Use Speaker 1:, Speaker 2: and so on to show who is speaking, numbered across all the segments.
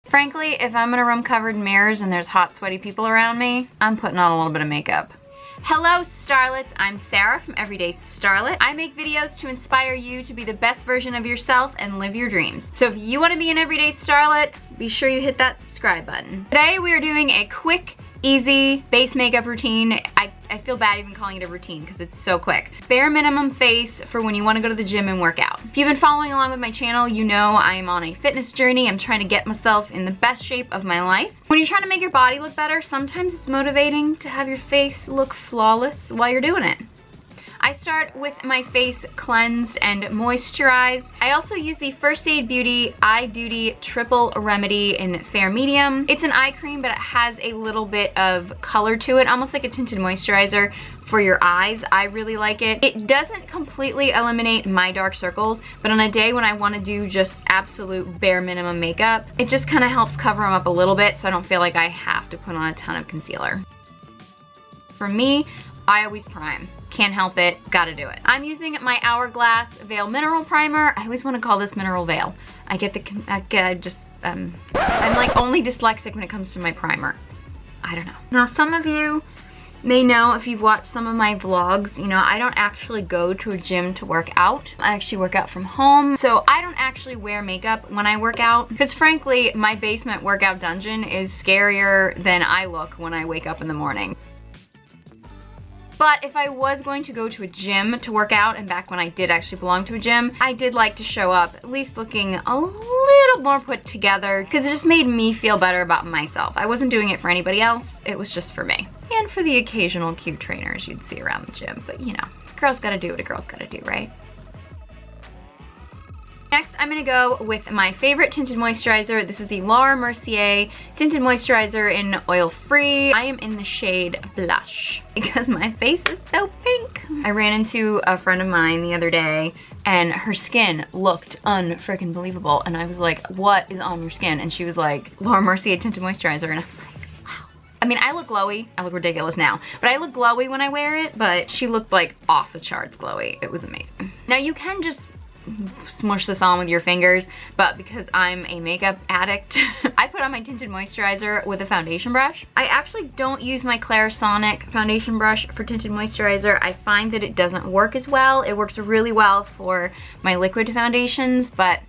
Speaker 1: Frankly, if I'm in a room covered in mirrors and there's hot, sweaty people around me, I'm putting on a little bit of makeup. Hello Starlets, I'm Sarah from Everyday Starlet. I make videos to inspire you to be the best version of yourself and live your dreams. So if you want to be an Everyday Starlet, be sure you hit that subscribe button. Today we are doing a quick, easy base makeup routine. I feel bad even calling it a routine because it's so quick. Bare minimum face for when you want to go to the gym and work out. If you've been following along with my channel, you know I'm on a fitness journey. I'm trying to get myself in the best shape of my life. When you're trying to make your body look better, sometimes it's motivating to have your face look flawless while you're doing it. I start with my face cleansed and moisturized. I also use the First Aid Beauty Eye Duty Triple Remedy in Fair Medium. It's an eye cream, but it has a little bit of color to it, almost like a tinted moisturizer for your eyes. I really like it. It doesn't completely eliminate my dark circles, but on a day when I want to do just absolute bare minimum makeup, it just kind of helps cover them up a little bit so I don't feel like I have to put on a ton of concealer. For me, I always prime. Can't help it, gotta do it. I'm using my Hourglass Veil Mineral Primer. I always want to call this Mineral Veil. I'm like only dyslexic when it comes to my primer. I don't know. Now some of you may know if you've watched some of my vlogs, you know, I don't actually go to a gym to work out. I actually work out from home. So I don't actually wear makeup when I work out because frankly, my basement workout dungeon is scarier than I look when I wake up in the morning. But if I was going to go to a gym to work out, and back when I did actually belong to a gym, I did like to show up at least looking a little more put together because it just made me feel better about myself. I wasn't doing it for anybody else, it was just for me. And for the occasional cute trainers you'd see around the gym, but you know, a girl's gotta do what a girl's gotta do, right? Next, I'm gonna go with my favorite tinted moisturizer. This is the Laura Mercier Tinted Moisturizer in Oil Free. I am in the shade Blush because my face is so pink. I ran into a friend of mine the other day and her skin looked unfreaking believable. And I was like, what is on your skin? And she was like, Laura Mercier Tinted Moisturizer. And I was like, wow. I mean, I look glowy. I look ridiculous now. But I look glowy when I wear it. But she looked like off the charts glowy. It was amazing. Now you can just smush this on with your fingers, but because I'm a makeup addict, I put on my tinted moisturizer with a foundation brush. I actually don't use my Clarisonic foundation brush for tinted moisturizer. I find that it doesn't work as well. It works really well for my liquid foundations, but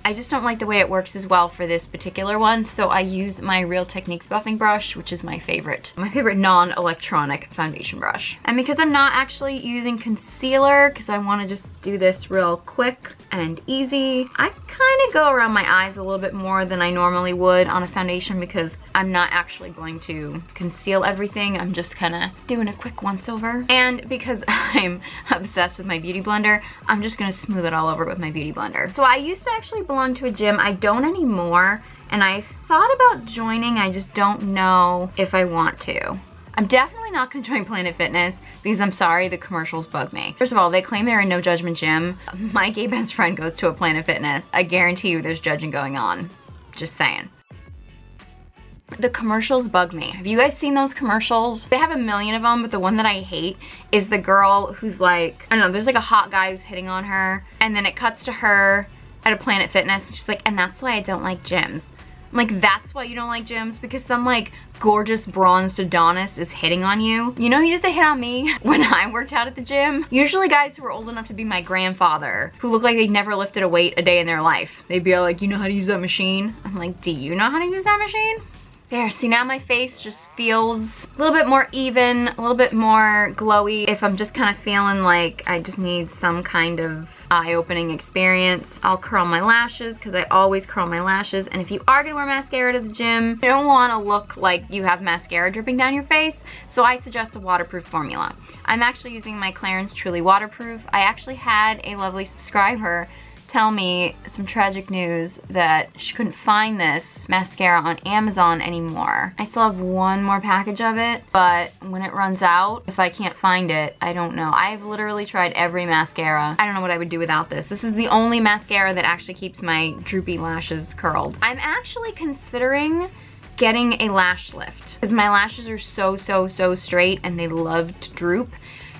Speaker 1: I just don't like the way it works as well for this particular one, so I use my Real Techniques buffing brush, which is my favorite non-electronic foundation brush. And because I'm not actually using concealer, because I want to just do this real quick and easy, I kind of go around my eyes a little bit more than I normally would on a foundation because I'm not actually going to conceal everything. I'm just kind of doing a quick once over. And because I'm obsessed with my beauty blender, I'm just going to smooth it all over with my beauty blender. So I used to actually belong to a gym. I don't anymore. And I thought about joining. I just don't know if I want to. I'm definitely not going to join Planet Fitness because I'm sorry, the commercials bug me. First of all, they claim they're a no judgment gym. My gay best friend goes to a Planet Fitness. I guarantee you there's judging going on. Just saying. The commercials bug me. Have you guys seen those commercials? They have a million of them, but the one that I hate is the girl who's like, I don't know, there's like a hot guy who's hitting on her, and then it cuts to her at a Planet Fitness, and she's like, and that's why I don't like gyms. I'm like, that's why you don't like gyms? Because some like gorgeous bronzed Adonis is hitting on you? You know who used to hit on me when I worked out at the gym? Usually guys who were old enough to be my grandfather, who looked like they'd never lifted a weight a day in their life. They'd be all like, you know how to use that machine? I'm like, do you know how to use that machine? There, see now my face just feels a little bit more even, a little bit more glowy. If I'm just kind of feeling like I just need some kind of eye-opening experience, I'll curl my lashes because I always curl my lashes. And if you are gonna wear mascara to the gym, you don't want to look like you have mascara dripping down your face, so I suggest a waterproof formula. I'm actually using my Clarins Truly Waterproof. I actually had a lovely subscriber tell me some tragic news that she couldn't find this mascara on Amazon anymore. I still have one more package of it, but when it runs out, if I can't find it, I don't know. I've literally tried every mascara. I don't know what I would do without this. This is the only mascara that actually keeps my droopy lashes curled. I'm actually considering getting a lash lift because my lashes are so straight and they love to droop.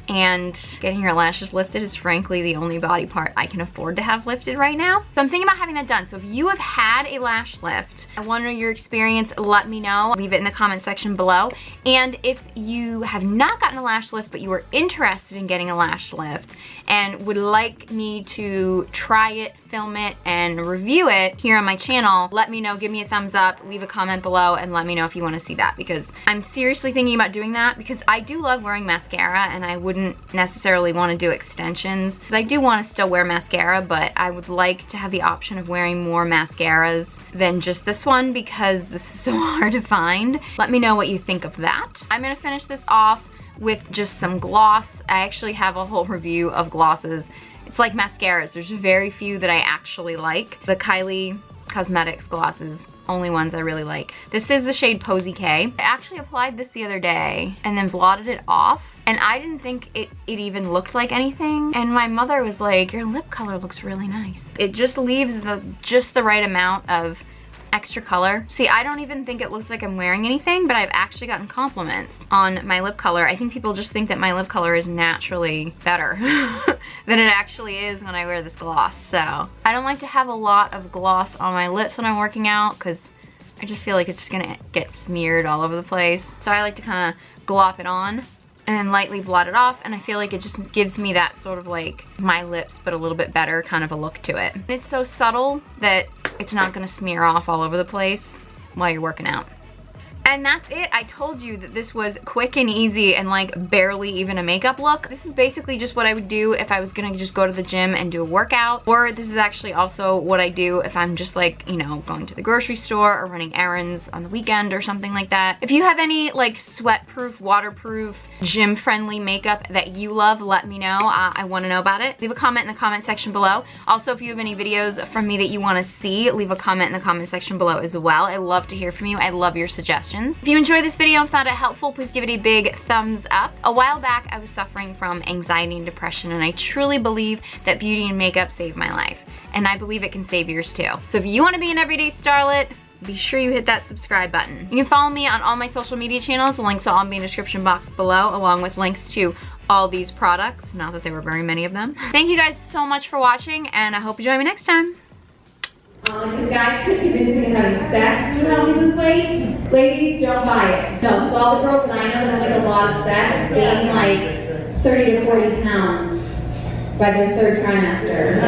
Speaker 1: and getting your lashes lifted is frankly the only body part I can afford to have lifted right now. So I'm thinking about having that done. So if you have had a lash lift, I want to know your experience, let me know. Leave it in the comment section below. And if you have not gotten a lash lift but you are interested in getting a lash lift and would like me to try it, film it, and review it here on my channel, let me know, give me a thumbs up, leave a comment below, and let me know if you want to see that, because I'm seriously thinking about doing that, because I do love wearing mascara and I wouldn't necessarily want to do extensions. I do want to still wear mascara, but I would like to have the option of wearing more mascaras than just this one, because this is so hard to find. Let me know what you think of that. I'm gonna finish this off with just some gloss. I actually have a whole review of glosses. It's like mascaras. There's very few that I actually like. The Kylie Cosmetics glosses, only ones I really like. This is the shade Posy K. I actually applied this the other day and then blotted it off, and I didn't think it even looked like anything. And my mother was like, your lip color looks really nice. It just leaves just the right amount of extra color. See, I don't even think it looks like I'm wearing anything, but I've actually gotten compliments on my lip color. I think people just think that my lip color is naturally better than it actually is when I wear this gloss. So I don't like to have a lot of gloss on my lips when I'm working out, because I just feel like it's just gonna get smeared all over the place. So I like to kind of glop it on and then lightly blot it off, and I feel like it just gives me that sort of like my lips but a little bit better kind of a look to it. It's so subtle that it's not gonna smear off all over the place while you're working out. And that's it. I told you that this was quick and easy and like barely even a makeup look. This is basically just what I would do if I was gonna just go to the gym and do a workout. Or this is actually also what I do if I'm just like, you know, going to the grocery store or running errands on the weekend or something like that. If you have any like sweat-proof, waterproof, gym-friendly makeup that you love, let me know. I wanna know about it. Leave a comment in the comment section below. Also, if you have any videos from me that you wanna see, leave a comment in the comment section below as well. I love to hear from you. I love your suggestions. If you enjoyed this video and found it helpful, please give it a big thumbs up. A while back, I was suffering from anxiety and depression, and I truly believe that beauty and makeup saved my life. And I believe it can save yours too. So if you wanna be an everyday starlet, be sure you hit that subscribe button. You can follow me on all my social media channels. The links will all be in the description box below, along with links to all these products. Not that there were very many of them. Thank you guys so much for watching, and I hope you join me next time.
Speaker 2: This guy could convince me that having sex would help me lose weight. Ladies, don't buy it. No, because all the girls that I know that have like a lot of sex gain like 30 to 40 pounds by their third trimester.